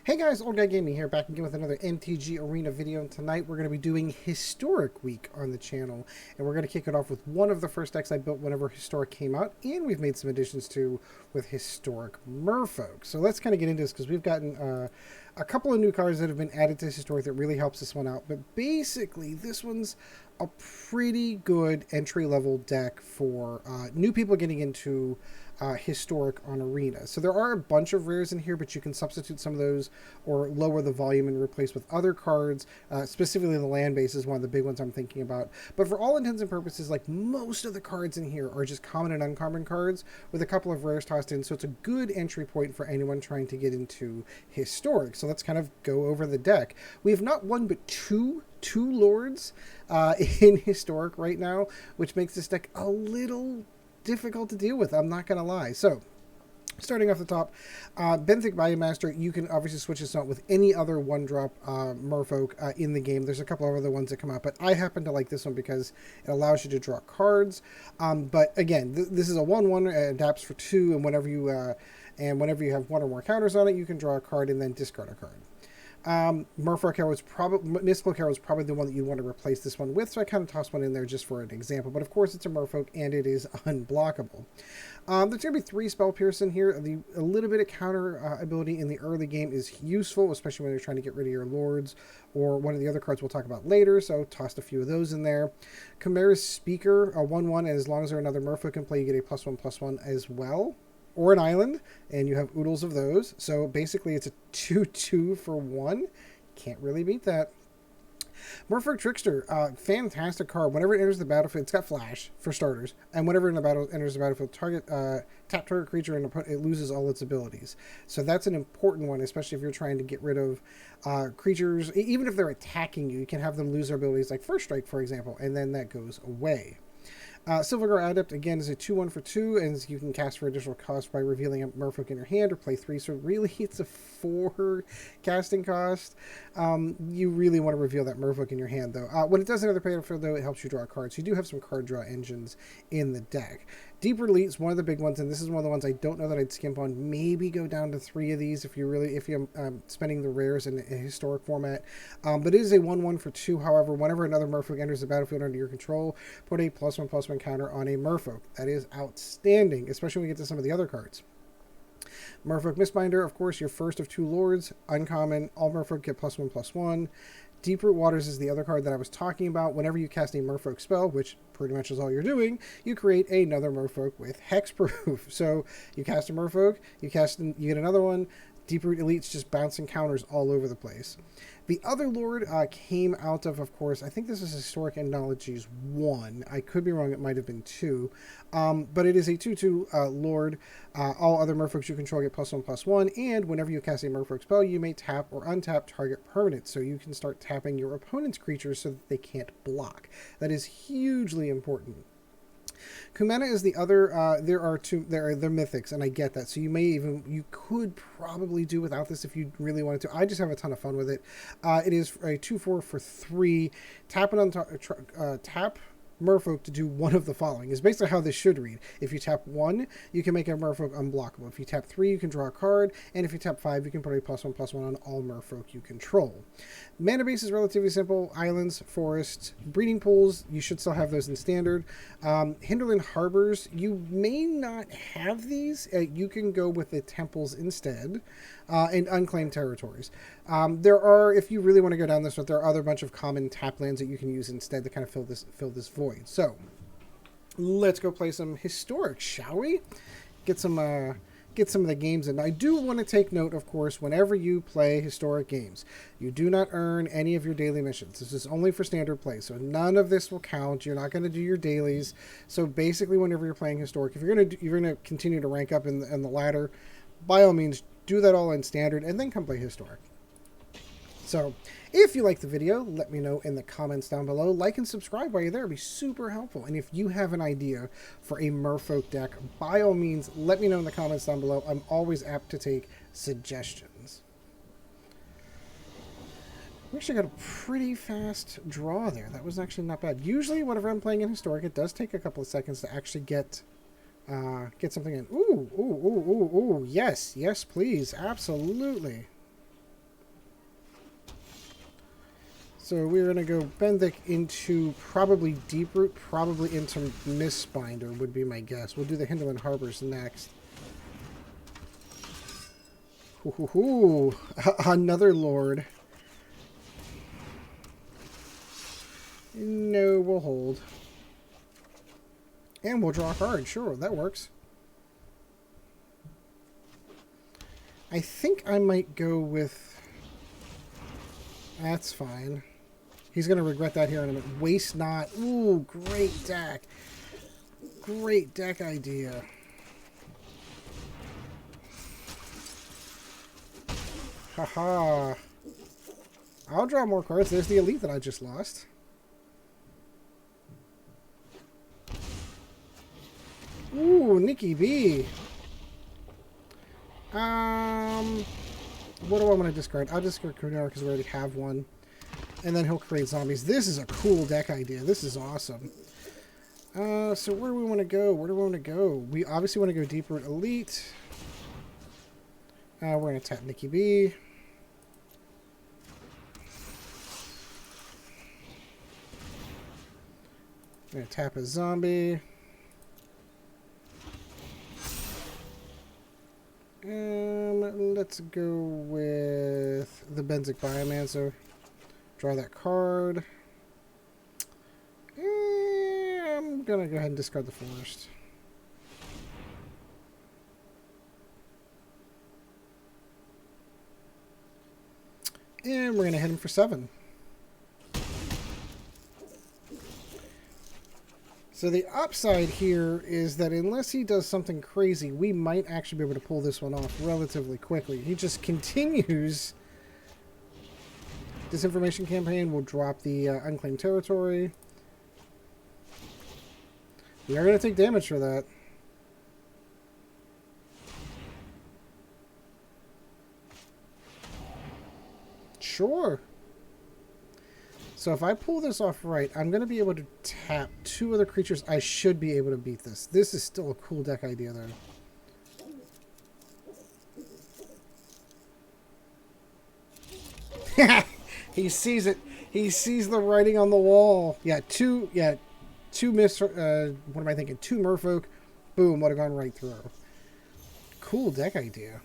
Hey guys, Old Guy Gaming here, back again with another MTG Arena video, and tonight we're going to be doing Historic Week on the channel, and we're going to kick it off with one of the first decks I built whenever Historic came out, and we've made some additions to with Historic Merfolk. So let's kind of get into this, because we've gotten a couple of new cards that have been added to Historic that really helps this one out, but basically this one's a pretty good entry-level deck for new people getting into Historic on Arena. So there are a bunch of rares in here, but you can substitute some of those or lower the volume and replace with other cards. Specifically the land base is one of the big ones I'm thinking about. But for all intents and purposes, like, most of the cards in here are just common and uncommon cards with a couple of rares tossed in. So it's a good entry point for anyone trying to get into Historic. So let's kind of go over the deck. We have not one but two lords in Historic right now, which makes this deck a little difficult to deal with, I'm not going to lie. So, starting off the top, Benthic Biomancer, you can obviously switch this out with any other one-drop Merfolk in the game. There's a couple of other ones that come out, but I happen to like this one because it allows you to draw cards. But again, this is a 1/1, it adapts for 2, and whenever you have one or more counters on it, you can draw a card and then discard a card. Merfolk Herald was probably Mist-Cloaked Herald was probably the one that you'd want to replace this one with, so I kind of tossed one in there just for an example. But of course, it's a Merfolk and it is unblockable. There's going to be 3 Spell Pierce in here. A little bit of counter ability in the early game is useful, especially when you're trying to get rid of your lords or one of the other cards we'll talk about later. So tossed a few of those in there. Kumera's Speaker, a 1/1, and as long as there's another Merfolk in play, you get a +1/+1 as well. Or an island, and you have oodles of those. So basically it's a 2/2 for 1. Can't really beat that. Merfolk Trickster, fantastic card. Whenever it enters the battlefield, it's got flash, for starters. And whenever enters the battlefield, tap target creature and it loses all its abilities. So that's an important one, especially if you're trying to get rid of creatures. Even if they're attacking you, you can have them lose their abilities, like First Strike, for example, and then that goes away. Silvergill Adept, again, is a 2/1 for 2, and you can cast for additional cost by revealing a Merfolk in your hand or play 3. So really, it's a 4 casting cost. You really want to reveal that Merfolk in your hand, though. When it does enter the battlefield, though, it helps you draw a card. So you do have some card draw engines in the deck. Deeproot Elite is one of the big ones, and this is one of the ones I don't know that I'd skimp on. Maybe go down to 3 of these if you're spending the rares in a Historic format. But it is a 1/1 for 2. However, whenever another Merfolk enters the battlefield under your control, put a +1/+1 counter on a Merfolk. That is outstanding, especially when we get to some of the other cards. Merfolk Mistbinder, of course, your first of 2 lords, uncommon. All Merfolk get +1/+1. Deeproot Waters is the other card that I was talking about. Whenever you cast a Merfolk spell, which pretty much is all you're doing, you create another Merfolk with hexproof. So you cast a Merfolk, you get another one. Deeproot Elite's just bouncing counters all over the place. The other Lord came out of course, I think this is Historic Anthologies 1. I could be wrong, it might have been 2. But it is a 2/2 Lord. All other Merfolks you control get +1/+1, and whenever you cast a Merfolk spell, you may tap or untap target permanent. So you can start tapping your opponent's creatures so that they can't block. That is hugely important. Kumena is the other. There are they're mythics, and I get that. So you could probably do without this if you really wanted to. I just have a ton of fun with it. It is a 2/4 for 3. Tap Merfolk to do one of the following is basically how this should read. If you tap 1, you can make a Merfolk unblockable. If you tap 3, you can draw a card, and if you tap 5, you can put a +1/+1 on all Merfolk you control. Mana base is relatively simple: islands, forests, breeding pools. You should still have those in standard. Hinterland Harbors, you may not have these. You can go with the temples instead, and Unclaimed Territories. There are, if you really want to go down this route, there are other bunch of common tap lands that you can use instead to kind of fill this void. So let's go play some Historic, shall we? Get some of the games in. I do want to take note, of course, whenever you play Historic games, you do not earn any of your daily missions. This is only for standard play, so none of this will count. You're not going to do your dailies. So basically, whenever you're playing Historic, if you're going to continue to rank up in the ladder, by all means, do that all in standard and then come play Historic. So, if you like the video, let me know in the comments down below. Like and subscribe while you're there. It'd be super helpful. And if you have an idea for a Merfolk deck, by all means, let me know in the comments down below. I'm always apt to take suggestions. We actually got a pretty fast draw there. That was actually not bad. Usually, whenever I'm playing in Historic, it does take a couple of seconds to actually get something in. Ooh, ooh, ooh, ooh, ooh. Yes, yes, please. Absolutely. So we're going to go Benthic into probably Deeproot, probably into Mistbinder would be my guess. We'll do the Hinterland Harbors next. Ooh, another Lord. No, we'll hold. And we'll draw a card. Sure, that works. I think I might go with... That's fine. He's going to regret that here in a minute. Waste not. Ooh, great deck. Great deck idea. Haha. I'll draw more cards. There's the Elite that I just lost. Ooh, Nikki B. What do I want to discard? I'll discard Kumena because we already have one. And then he'll create zombies. This is a cool deck idea. This is awesome. So where do we want to go? Where do we want to go? We obviously want to go Deeproot Elite. We're going to tap Nikki B. I'm going to tap a zombie. Let's go with the Benthic Biomancer. Draw that card. I'm going to go ahead and discard the forest. And we're going to hit him for 7. So the upside here is that unless he does something crazy, we might actually be able to pull this one off relatively quickly. He just continues. Disinformation campaign will drop the Unclaimed Territory. We are going to take damage for that. Sure. So if I pull this off right, I'm going to be able to tap 2 other creatures. I should be able to beat this. This is still a cool deck idea, though. He sees it. He sees the writing on the wall. Yeah, two what am I thinking? 2 Merfolk. Boom, would have gone right through. Cool deck idea.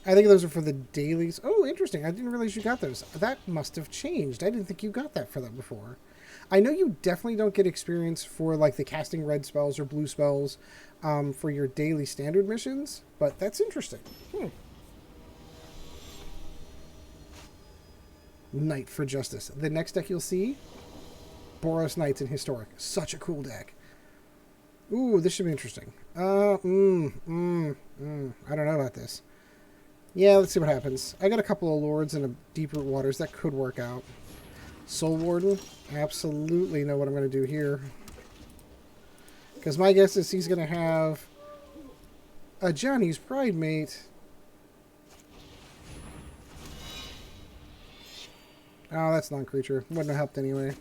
I think those are for the dailies. Oh, interesting. I didn't realize you got those. That must have changed. I didn't think you got that for them before. I know you definitely don't get experience for like the casting red spells or blue spells for your daily standard missions, but that's interesting. Knight for Justice. The next deck you'll see, Boros Knights in Historic. Such a cool deck. Ooh, this should be interesting. I don't know about this. Yeah, let's see what happens. I got a couple of Lords and a Deeproot Waters. That could work out. Soul Warden. Absolutely know what I'm going to do here. Because my guess is he's going to have a Johnny's Pride mate. Oh, that's non-creature. Wouldn't have helped anyway.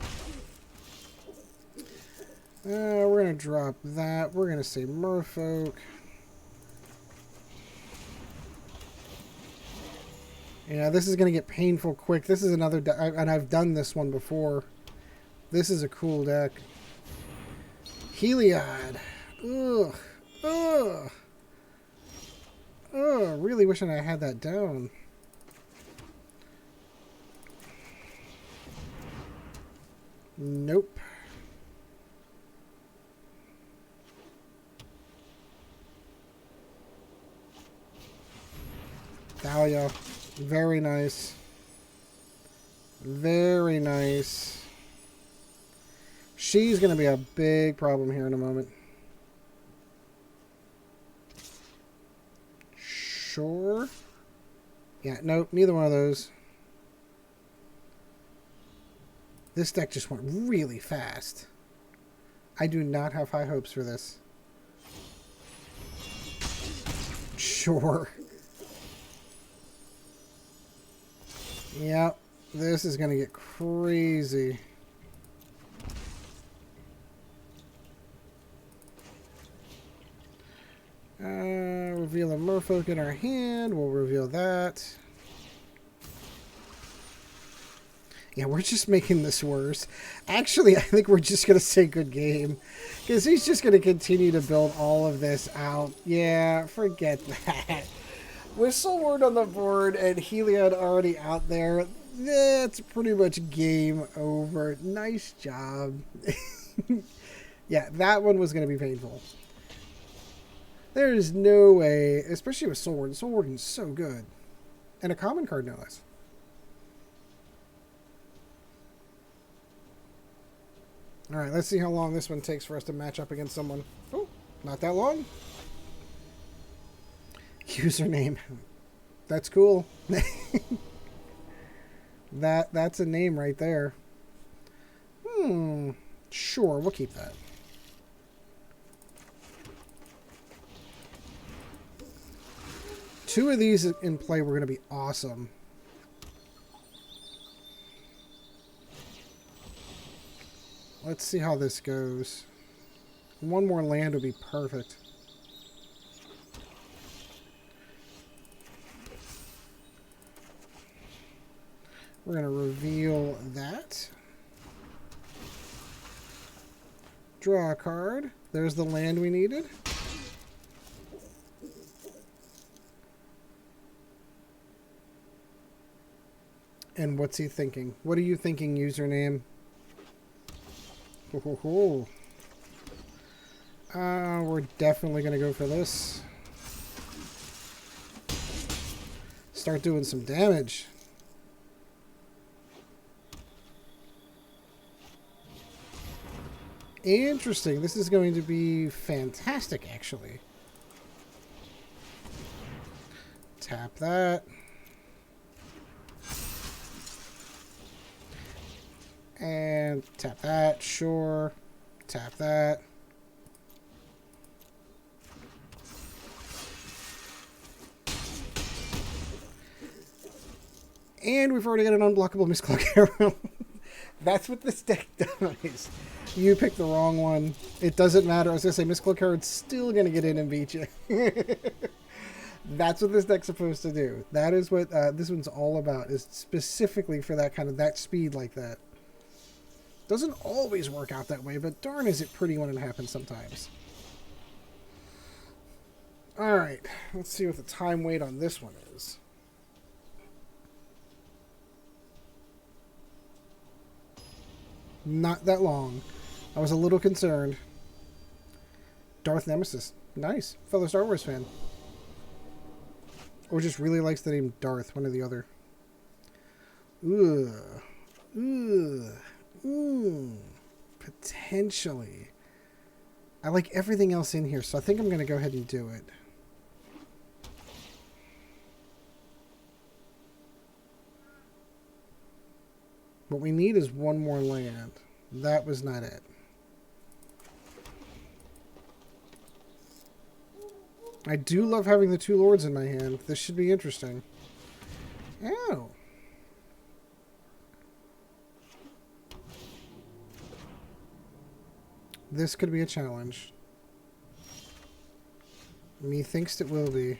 We're going to drop that. We're going to say Merfolk. Yeah, this is going to get painful quick. This is another deck, and I've done this one before. This is a cool deck. Heliod. Ugh. Ugh. Ugh. Really wishing I had that down. Nope. Dahlia. Very nice. Very nice. She's going to be a big problem here in a moment. Sure. Yeah, nope, neither one of those. This deck just went really fast. I do not have high hopes for this. Sure. Yep, this is going to get crazy. Reveal a Merfolk in our hand. We'll reveal that. Yeah, we're just making this worse. Actually, I think we're just going to say good game. Because he's just going to continue to build all of this out. Yeah, forget that. With Soulward on the board and Heliod already out there, that's pretty much game over. Nice job. Yeah, that one was going to be painful. There's no way, especially with Soulward. Soulward is so good. And a common card, no less. Alright, let's see how long this one takes for us to match up against someone. Oh, not that long. Username. That's cool. That's a name right there. Sure, we'll keep that. Two of these in play were going to be awesome. Let's see how this goes. One more land would be perfect. We're going to reveal that. Draw a card. There's the land we needed. And what's he thinking? What are you thinking, username? We're definitely going to go for this. Start doing some damage. Interesting. This is going to be fantastic, actually. Tap that. And tap that, sure. Tap that. And we've already got an unblockable Mist-Cloaked Herald. That's what this deck does. You picked the wrong one. It doesn't matter. I was going to say, Mist-Cloaked Herald's still going to get in and beat you. That's what this deck's supposed to do. That is what this one's all about, is specifically for that kind of, that speed like that. Doesn't always work out that way, but darn is it pretty when it happens sometimes. Alright, let's see what the time wait on this one is. Not that long. I was a little concerned. Darth Nemesis. Nice. Fellow Star Wars fan. Or just really likes the name Darth, one or the other. Potentially. I like everything else in here, so I think I'm going to go ahead and do it. What we need is one more land. That was not it. I do love having the two lords in my hand. This should be interesting. Oh. This could be a challenge. Methinks it will be.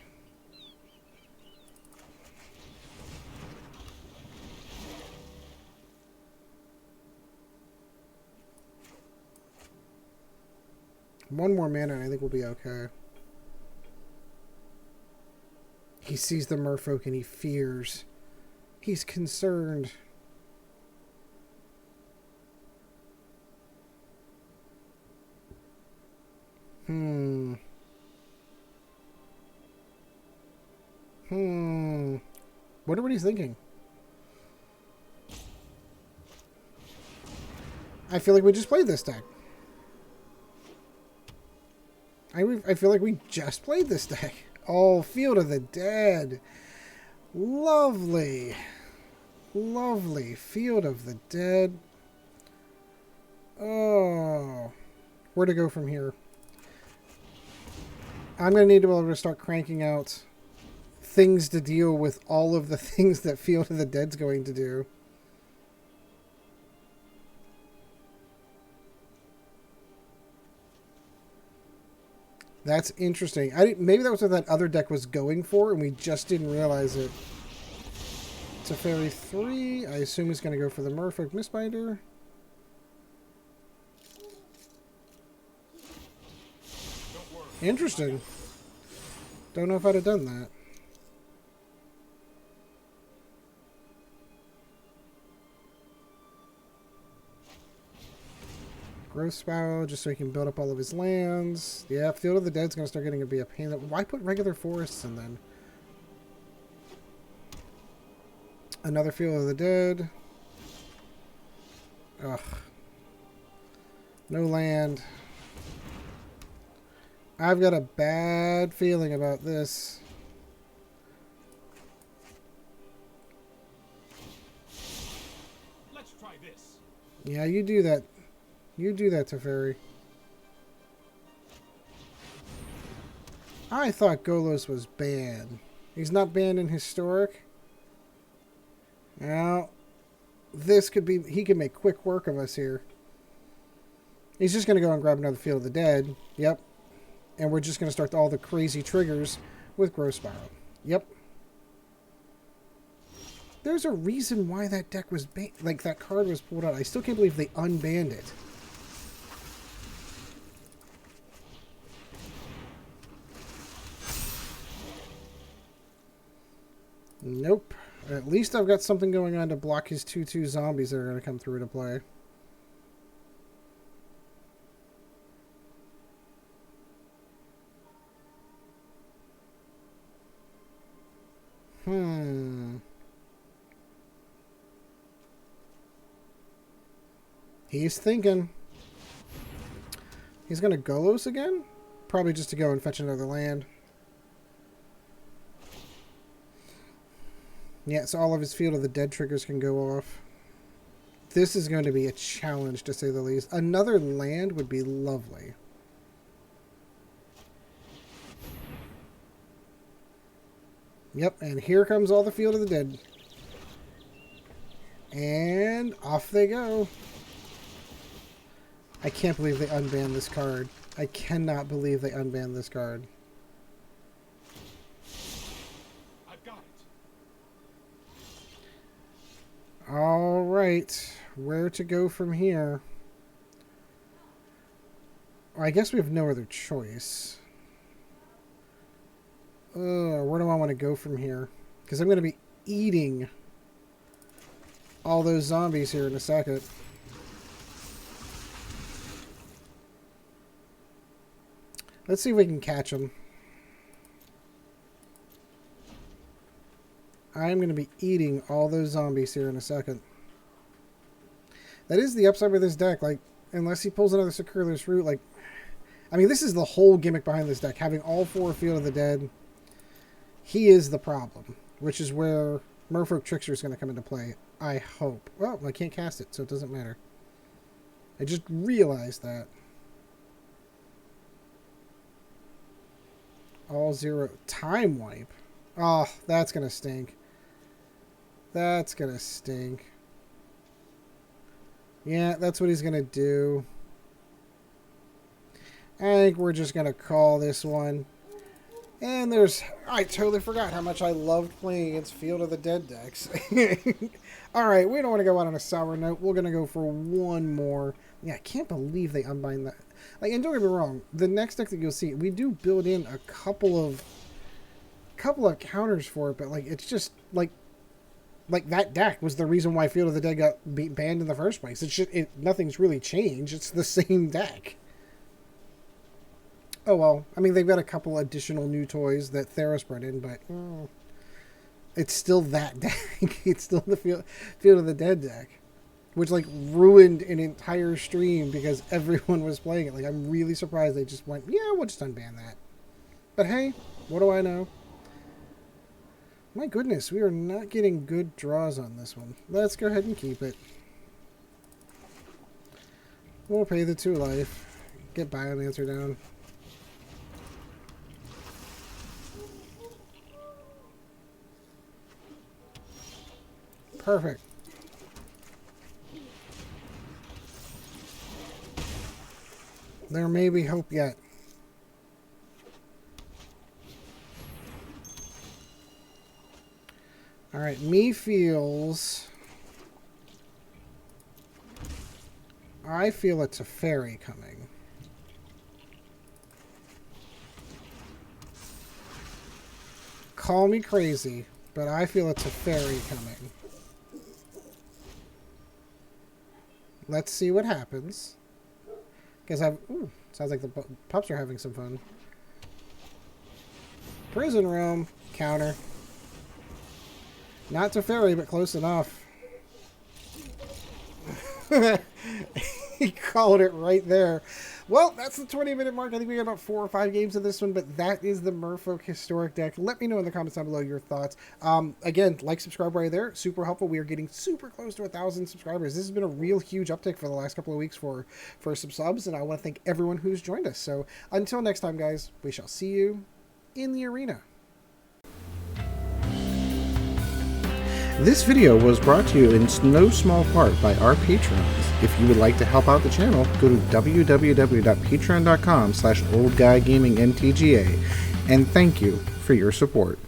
One more mana and I think we'll be okay. He sees the merfolk and he fears. He's concerned. Wonder what he's thinking. I feel like we just played this deck. I feel like we just played this deck. Oh, Field of the Dead. Lovely. Lovely. Field of the Dead. Oh. Where to go from here? I'm going to need to be able to start cranking out things to deal with all of the things that Field of the Dead's going to do. That's interesting. Maybe that was what that other deck was going for, and we just didn't realize it. Teferi 3. I assume he's going to go for the Merfolk Mistbinder. Interesting. Don't know if I'd have done that. Growth Spiral, just so he can build up all of his lands. Yeah, Field of the Dead's going to start getting to be a pain. Why put regular forests in then? Another Field of the Dead. Ugh. No land. I've got a bad feeling about this. Let's try this. Yeah, you do that. You do that, Teferi. I thought Golos was banned. He's not banned in Historic. Now, this could be... He could make quick work of us here. He's just going to go and grab another Field of the Dead. Yep. And we're just going to start all the crazy triggers with Growth Spiral. Yep. There's a reason why that deck was banned. Like, that card was pulled out. I still can't believe they unbanned it. Nope. At least I've got something going on to block his 2/2 zombies that are going to come through to play. He's thinking. He's going to Golos again? Probably just to go and fetch another land. Yeah, so all of his Field of the Dead triggers can go off. This is going to be a challenge, to say the least. Another land would be lovely. Yep, and here comes all the Field of the Dead. And off they go. I can't believe they unbanned this card. I cannot believe they unbanned this card. I've got it. All right, where to go from here? Well, I guess we have no other choice. Where do I want to go from here? Because I'm going to be eating all those zombies here in a second. Let's see if we can catch them. I'm going to be eating all those zombies here in a second. That is the upside with this deck. Like, unless he pulls another Circular's Root, like... I mean, this is the whole gimmick behind this deck. Having all 4 Field of the Dead. He is the problem. Which is where Merfolk Trickster is going to come into play. I hope. Well, I can't cast it, so it doesn't matter. I just realized that. All 0. Time Wipe. Oh, that's going to stink. That's going to stink. Yeah, that's what he's going to do. I think we're just going to call this one. And there's... I totally forgot how much I loved playing against Field of the Dead decks. Alright, we don't want to go out on a sour note. We're going to go for one more. Yeah, I can't believe they unbind that. Like, and don't get me wrong, the next deck that you'll see, we do build in a couple of counters for it, but like it's just like that deck was the reason why Field of the Dead got banned in the first place. It's just nothing's really changed. It's the same deck. Oh well, I mean they've got a couple additional new toys that Theros brought in, but it's still that deck. It's still the Field of the Dead deck. Which, like, ruined an entire stream because everyone was playing it. Like, I'm really surprised they just went, yeah, we'll just unban that. But hey, what do I know? My goodness, we are not getting good draws on this one. Let's go ahead and keep it. We'll pay the 2 life. Get Biomancer down. Perfect. There may be hope yet. Alright, me feels... I feel it's a fairy coming. Call me crazy, but I feel it's a fairy coming. Let's see what happens. Because I've... Ooh, sounds like the pups are having some fun. Prison room. Counter. Not to fairy, but close enough. He called it right there. Well, that's the 20-minute mark. I think we got about 4 or 5 games of this one, but that is the Merfolk Historic deck. Let me know in the comments down below your thoughts. Again, like, subscribe right there. Super helpful. We are getting super close to 1,000 subscribers. This has been a real huge uptick for the last couple of weeks for some subs, and I want to thank everyone who's joined us. So until next time, guys, we shall see you in the arena. This video was brought to you in no small part by our patrons. If you would like to help out the channel, go to www.patreon.com/oldguygamingmtga, and thank you for your support.